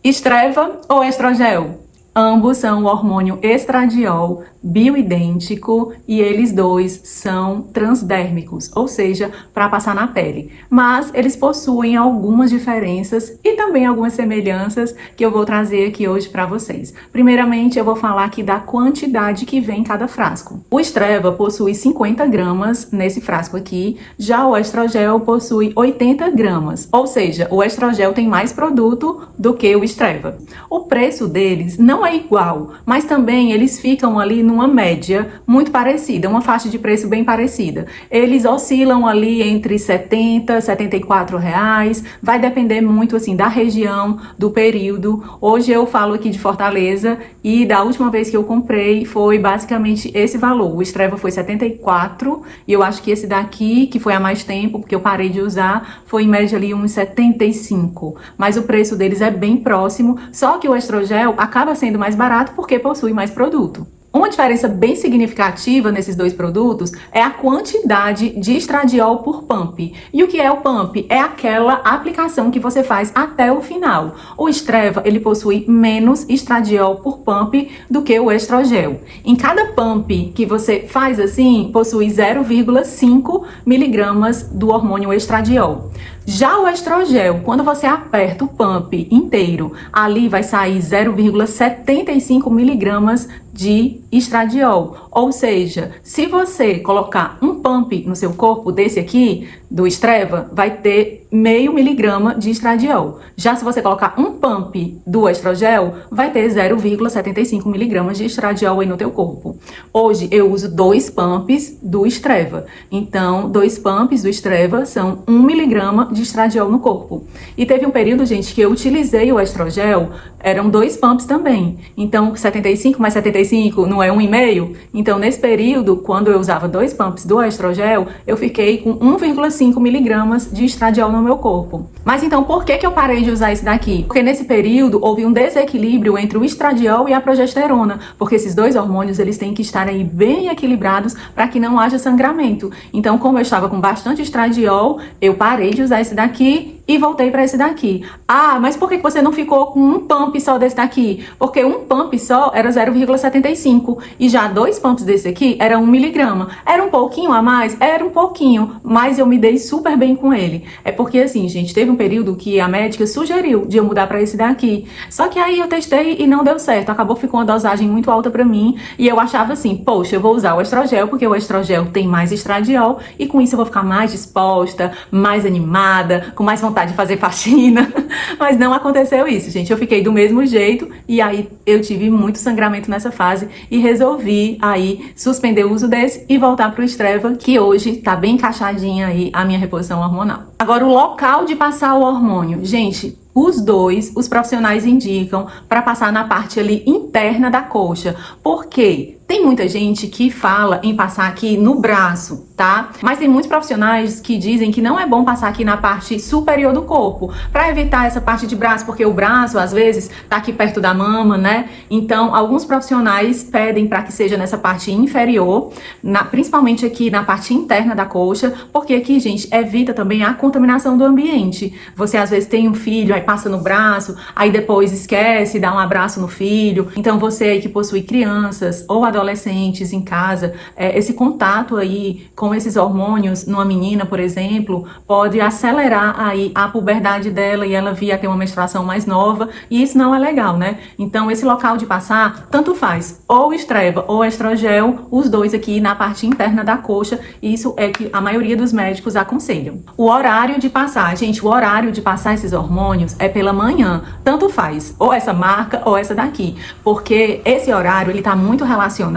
Estreva ou estrogel? Ambos são o hormônio estradiol bioidêntico e eles dois são transdérmicos, ou seja, para passar na pele. Mas eles possuem algumas diferenças e também algumas semelhanças que eu vou trazer aqui hoje para vocês. Primeiramente, eu vou falar aqui da quantidade que vem em cada frasco. O estreva possui 50 gramas nesse frasco aqui, já o estrogel possui 80 gramas, ou seja, o estrogel tem mais produto do que o estreva. O preço deles não é igual, mas também eles ficam ali numa média muito parecida, uma faixa de preço bem parecida. Eles oscilam ali entre 70 e 74 reais, vai depender muito assim da região, do período. Hoje eu falo aqui de Fortaleza e da última vez que eu comprei foi basicamente esse valor. O estreva foi 74 e eu acho que esse daqui, que foi há mais tempo, porque eu parei de usar, foi em média ali uns 75. Mas o preço deles é bem próximo, só que o estrogel acaba sendo mais barato porque possui mais produto. Uma diferença bem significativa nesses dois produtos é a quantidade de estradiol por pump. E o que é o pump? É aquela aplicação que você faz até o final. O estreva, ele possui menos estradiol por pump do que o estrogel. Em cada pump que você faz assim, possui 0,5 miligramas do hormônio estradiol. Já o estrogel, quando você aperta o pump inteiro, ali vai sair 0,75 miligramas de estradiol. Ou seja, se você colocar um pump no seu corpo desse aqui, do estreva, vai ter meio miligrama de estradiol. Já se você colocar um pump do estrogel, vai ter 0,75 miligramas de estradiol aí no teu corpo. Hoje eu uso 2 pumps do estreva. Então, 2 pumps do estreva são 1 miligrama de estradiol no corpo. E teve um período, gente, que eu utilizei o estrogel, eram 2 pumps também. Então, 75 mais 75 não é 1,5? Então, nesse período, quando eu usava 2 pumps do estrogel, eu fiquei com 1,5 miligramas de estradiol no meu corpo. Mas então, por que eu parei de usar esse daqui? Porque nesse período houve um desequilíbrio entre o estradiol e a progesterona, porque esses dois hormônios, eles têm que estar aí bem equilibrados para que não haja sangramento. Então, como eu estava com bastante estradiol, eu parei de usar esse daqui e voltei para esse daqui. Ah, mas por que você não ficou com um pump só desse daqui? Porque um pump só era 0,75 e já 2 pumps desse aqui era 1 miligrama. Era um pouquinho a mais? Era um pouquinho, mas eu me dei super bem com ele. É porque assim, gente, teve um período que a médica sugeriu de eu mudar para esse daqui. Só que aí eu testei e não deu certo. Acabou ficando uma dosagem muito alta para mim e eu achava assim, poxa, eu vou usar o estrogel porque o estrogel tem mais estradiol e com isso eu vou ficar mais disposta, mais animada, com mais vontade de fazer faxina, mas não aconteceu isso, gente. Eu fiquei do mesmo jeito e aí eu tive muito sangramento nessa fase e resolvi aí suspender o uso desse e voltar pro estreva, que hoje tá bem encaixadinha aí a minha reposição hormonal. Agora, o local de passar o hormônio, gente, os dois, os profissionais indicam para passar na parte ali interna da coxa. Por quê? Tem muita gente que fala em passar aqui no braço, tá? Mas tem muitos profissionais que dizem que não é bom passar aqui na parte superior do corpo, para evitar essa parte de braço, porque o braço, às vezes, tá aqui perto da mama, né? Então, alguns profissionais pedem para que seja nessa parte inferior, principalmente aqui na parte interna da coxa, porque aqui, gente, evita também a contaminação do ambiente. Você, às vezes, tem um filho, aí passa no braço, aí depois esquece, dá um abraço no filho. Então, você aí que possui crianças ou adolescentes em casa, esse contato aí com esses hormônios numa menina, por exemplo, pode acelerar aí a puberdade dela e ela vir a ter uma menstruação mais nova, e isso não é legal, né? Então, esse local de passar, tanto faz, ou estreva ou estrogel, os dois aqui na parte interna da coxa, isso é que a maioria dos médicos aconselham. O horário de passar, gente, o horário de passar esses hormônios é pela manhã, tanto faz, ou essa marca ou essa daqui, porque esse horário, ele tá muito relacionado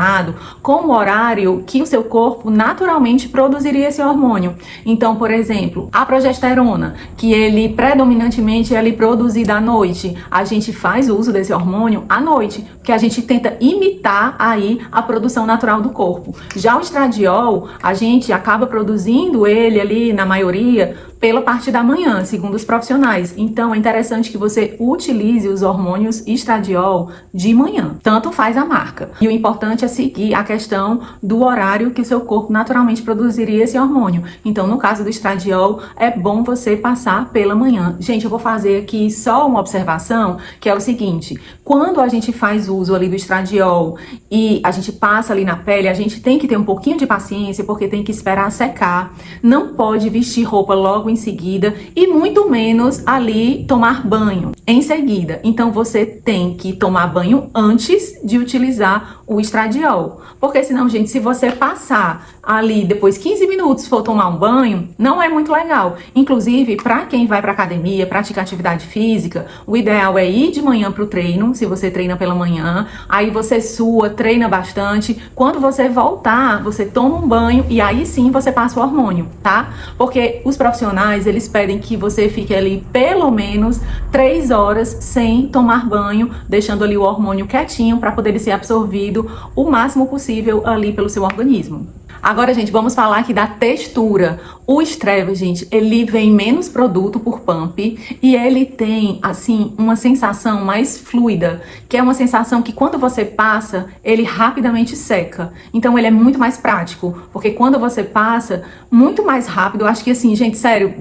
com o horário que o seu corpo naturalmente produziria esse hormônio. Então, por exemplo, a progesterona, que ele predominantemente é produzida à noite, a gente faz uso desse hormônio à noite, porque a gente tenta imitar aí a produção natural do corpo. Já o estradiol, a gente acaba produzindo ele ali, na maioria, pela parte da manhã, segundo os profissionais. Então, é interessante que você utilize os hormônios estradiol de manhã. Tanto faz a marca. E o importante é seguir a questão do horário que o seu corpo naturalmente produziria esse hormônio. Então, no caso do estradiol, é bom você passar pela manhã. Gente, eu vou fazer aqui só uma observação, que é o seguinte: quando a gente faz uso ali do estradiol e a gente passa ali na pele, a gente tem que ter um pouquinho de paciência, porque tem que esperar secar. Não pode vestir roupa logo em seguida e muito menos ali tomar banho em seguida. Então você tem que tomar banho antes de utilizar o estradiol. Porque senão, gente, se você passar ali depois 15 minutos for tomar um banho, não é muito legal. Inclusive, para quem vai para academia, praticar atividade física, o ideal é ir de manhã pro treino, se você treina pela manhã, aí você sua, treina bastante. Quando você voltar, você toma um banho e aí sim você passa o hormônio, tá? Porque os profissionais, eles pedem que você fique ali pelo menos 3 horas sem tomar banho, deixando ali o hormônio quietinho para poder ser absorvido o máximo possível ali pelo seu organismo. Agora, gente, vamos falar aqui da textura. O Streva, gente, ele vem menos produto por pump e ele tem, assim, uma sensação mais fluida, que é uma sensação que quando você passa, ele rapidamente seca. Então, ele é muito mais prático, porque quando você passa, muito mais rápido, eu acho que assim, gente, sério,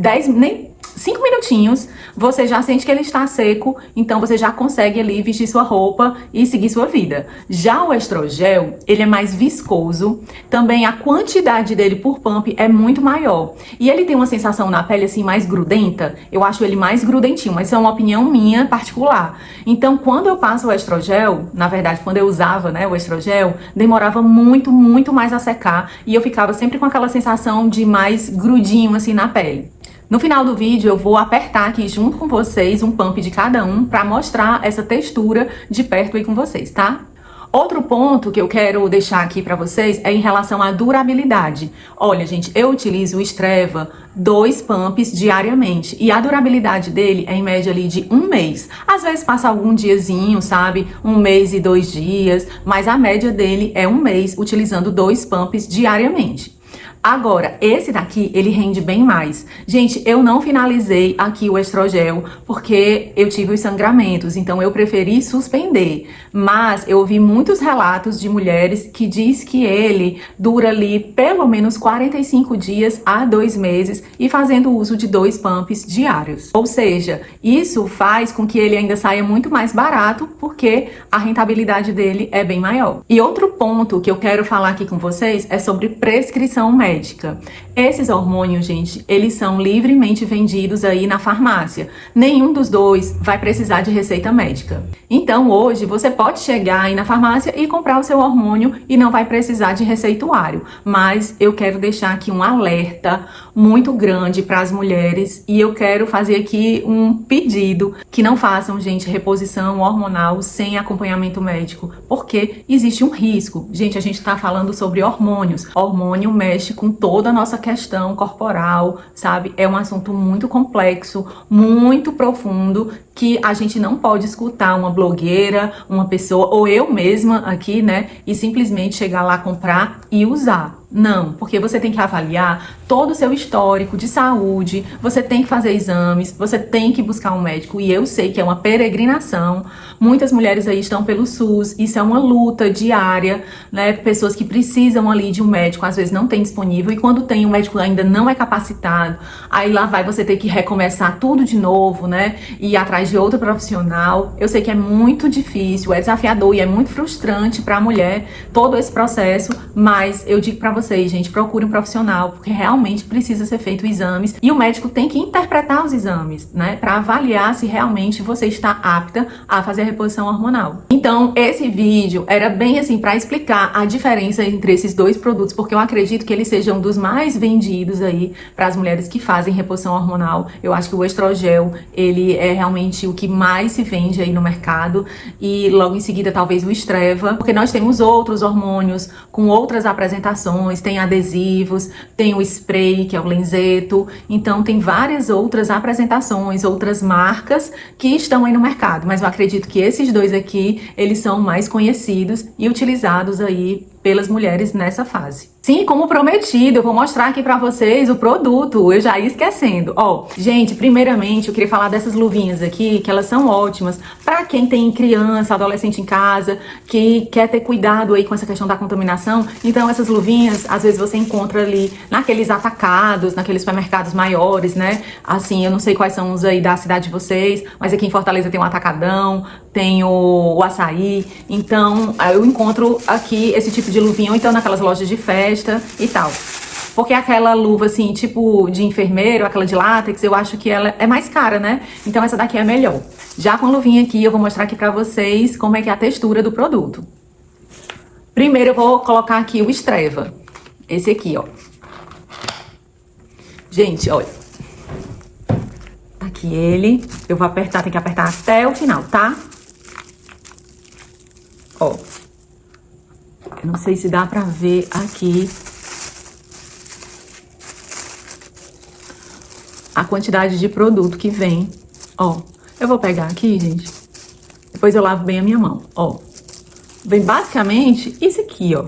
5 minutinhos, você já sente que ele está seco, então você já consegue ali vestir sua roupa e seguir sua vida. Já o estrogel, ele é mais viscoso, também a quantidade dele por pump é muito maior. E ele tem uma sensação na pele assim mais grudenta, eu acho ele mais grudentinho, mas isso é uma opinião minha particular. Então, quando eu passo o estrogel, na verdade, quando eu usava, né, o estrogel, demorava muito mais a secar e eu ficava sempre com aquela sensação de mais grudinho assim na pele. No final do vídeo eu vou apertar aqui junto com vocês um pump de cada um para mostrar essa textura de perto aí com vocês, tá? Outro ponto que eu quero deixar aqui para vocês é em relação à durabilidade. Olha, gente, eu utilizo o Streva 2 pumps diariamente e a durabilidade dele é em média ali de 1 mês. Às vezes passa algum diazinho, sabe? 1 mês e 2 dias, mas a média dele é 1 mês utilizando 2 pumps diariamente. Agora, esse daqui, ele rende bem mais. Gente, eu não finalizei aqui o estrogel porque eu tive os sangramentos, então eu preferi suspender. Mas eu ouvi muitos relatos de mulheres que diz que ele dura ali pelo menos 45 dias a 2 meses e fazendo uso de 2 pumps diários. Ou seja, isso faz com que ele ainda saia muito mais barato porque a rentabilidade dele é bem maior. E outro ponto que eu quero falar aqui com vocês é sobre prescrição médica. Esses hormônios, gente, eles são livremente vendidos aí na farmácia. Nenhum dos dois vai precisar de receita médica. Então, hoje, você pode chegar aí na farmácia e comprar o seu hormônio e não vai precisar de receituário. Mas eu quero deixar aqui um alerta muito grande para as mulheres e eu quero fazer aqui um pedido que não façam, gente, reposição hormonal sem acompanhamento médico, porque existe um risco. Gente, a gente tá falando sobre hormônios. Hormônio mexe com toda a nossa questão corporal, sabe? É um assunto muito complexo, muito profundo, que a gente não pode escutar uma blogueira, uma pessoa, ou eu mesma aqui, né? E simplesmente chegar lá, comprar e usar. Não, porque você tem que avaliar todo o seu histórico de saúde, você tem que fazer exames, você tem que buscar um médico, e eu sei que é uma peregrinação. Muitas mulheres aí estão pelo SUS, isso é uma luta diária, né? Pessoas que precisam ali de um médico, às vezes não tem disponível, e quando tem, o médico ainda não é capacitado, aí lá vai você ter que recomeçar tudo de novo, né? E ir atrás de outro profissional. Eu sei que é muito difícil, é desafiador e é muito frustrante para a mulher todo esse processo, mas eu digo para vocês, gente, procure um profissional, porque realmente precisa ser feito exames e o médico tem que interpretar os exames, né, para avaliar se realmente você está apta a fazer a reposição hormonal. Então, esse vídeo era bem assim para explicar a diferença entre esses dois produtos, porque eu acredito que eles sejam dos mais vendidos aí para as mulheres que fazem reposição hormonal. Eu acho que o estrogel, ele é realmente o que mais se vende aí no mercado, e logo em seguida talvez o Streva, porque nós temos outros hormônios com outras apresentações, tem adesivos, tem o spray, que é o Lenzeto, então tem várias outras apresentações, outras marcas que estão aí no mercado, mas eu acredito que esses dois aqui, eles são mais conhecidos e utilizados aí pelas mulheres nessa fase. Sim, como prometido, eu vou mostrar aqui pra vocês o produto, eu já ia esquecendo. Ó, gente, primeiramente eu queria falar dessas luvinhas aqui, que elas são ótimas pra quem tem criança, adolescente em casa, que quer ter cuidado aí com essa questão da contaminação. Então essas luvinhas, às vezes você encontra ali naqueles atacados, naqueles supermercados maiores, né? Assim, eu não sei quais são os aí da cidade de vocês, mas aqui em Fortaleza tem o Atacadão, tem o Açaí, então eu encontro aqui esse tipo de luvinha, ou então naquelas lojas de festa e tal. Porque aquela luva assim, tipo de enfermeiro, aquela de látex, eu acho que ela é mais cara, né? Então essa daqui é melhor. Já com a luvinha aqui, eu vou mostrar aqui pra vocês como é que é a textura do produto. Primeiro eu vou colocar aqui o Estreva. Esse aqui, ó. Gente, olha. Tá aqui ele. Eu vou apertar, tem que apertar até o final, tá? Ó. Eu não sei se dá pra ver aqui a quantidade de produto que vem. Ó, eu vou pegar aqui, gente. Depois eu lavo bem a minha mão, ó. Vem basicamente isso aqui, ó.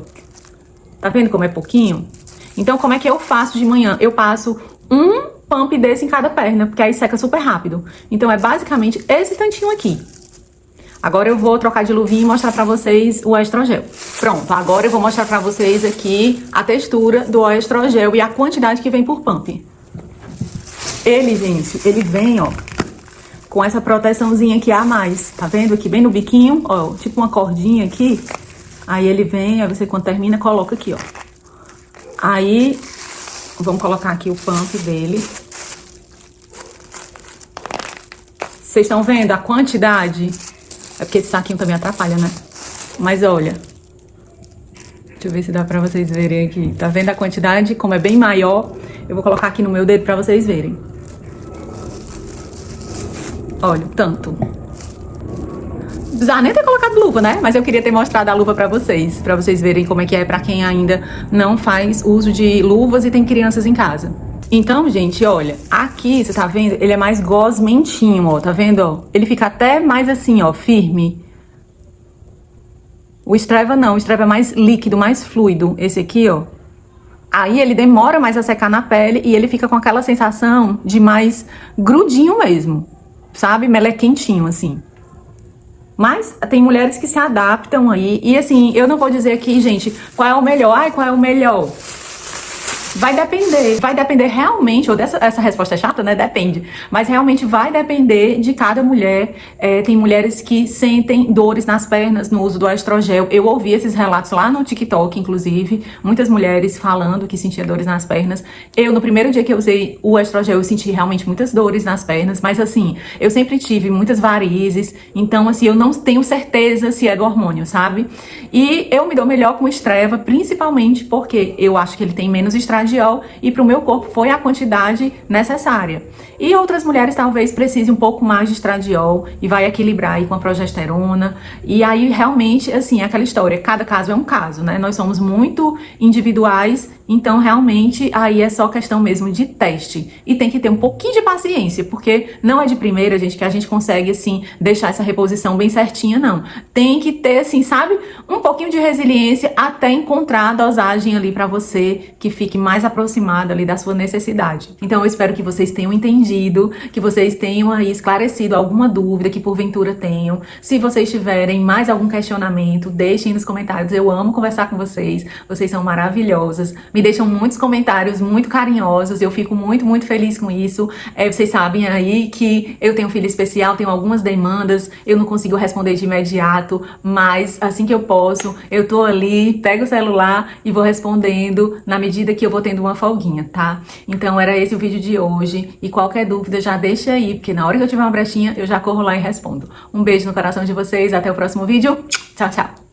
Tá vendo como é pouquinho? Então, como é que eu faço de manhã? Eu passo um pump desse em cada perna, porque aí seca super rápido. Então, é basicamente esse tantinho aqui. Agora eu vou trocar de luvinha e mostrar pra vocês o Oestrogel. Pronto, agora eu vou mostrar pra vocês aqui a textura do Oestrogel e a quantidade que vem por pump. Ele, gente, ele vem, ó, com essa proteçãozinha aqui a mais. Tá vendo aqui, bem no biquinho, ó, tipo uma cordinha aqui. Aí ele vem, aí você quando termina, coloca aqui, ó. Aí, vamos colocar aqui o pump dele. Vocês estão vendo a quantidade? É porque esse saquinho também atrapalha, né? Mas olha. Deixa eu ver se dá pra vocês verem aqui. Tá vendo a quantidade? Como é bem maior. Eu vou colocar aqui no meu dedo pra vocês verem. Olha o tanto. Não precisava nem ter colocado luva, né? Mas eu queria ter mostrado a luva pra vocês verem como é que é pra quem ainda não faz uso de luvas e tem crianças em casa. Então, gente, olha, aqui, você tá vendo? Ele é mais gosmentinho, ó, tá vendo, ó? Ele fica até mais assim, ó, firme. O Estreva não, o Estreva é mais líquido, mais fluido. Esse aqui, ó. Aí ele demora mais a secar na pele e ele fica com aquela sensação de mais grudinho mesmo, sabe? Melequentinho, assim. Mas tem mulheres que se adaptam aí. E assim, eu não vou dizer aqui, gente, qual é o melhor. Ai, qual é o melhor? Vai depender realmente, ou essa resposta é chata, né? Depende. Mas realmente vai depender de cada mulher. Tem mulheres que sentem dores nas pernas no uso do Oestrogel. Eu ouvi esses relatos lá no TikTok, inclusive. Muitas mulheres falando que sentia dores nas pernas. Eu, no primeiro dia que eu usei o Oestrogel, eu senti realmente muitas dores nas pernas. Mas assim, eu sempre tive muitas varizes. Então, assim, eu não tenho certeza se é do hormônio, sabe? E eu me dou melhor com o Estreva, principalmente porque eu acho que ele tem menos estradiol e para o meu corpo foi a quantidade necessária. E outras mulheres talvez precisem um pouco mais de estradiol e vai equilibrar aí com a progesterona. E aí realmente, assim, é aquela história, cada caso é um caso, né? Nós somos muito individuais, então realmente aí é só questão mesmo de teste. E tem que ter um pouquinho de paciência, porque não é de primeira, gente, que a gente consegue, assim, deixar essa reposição bem certinha, não. Tem que ter, assim, sabe, um pouquinho de resiliência até encontrar a dosagem ali pra você que fique mais aproximada ali da sua necessidade. Então eu espero que vocês tenham entendido, que vocês tenham aí esclarecido alguma dúvida que porventura tenham. Se vocês tiverem mais algum questionamento, deixem nos comentários. Eu amo conversar com vocês. Vocês são maravilhosas. Me deixam muitos comentários muito carinhosos. Eu fico muito, muito feliz com isso. Vocês sabem aí que eu tenho um filho especial, tenho algumas demandas, eu não consigo responder de imediato, mas assim que eu posso, eu tô ali, pego o celular e vou respondendo na medida que eu vou tendo uma folguinha, tá? Então era esse o vídeo de hoje e qualquer dúvida já deixa aí, porque na hora que eu tiver uma brechinha eu já corro lá e respondo. Um beijo no coração de vocês, até o próximo vídeo. Tchau, tchau!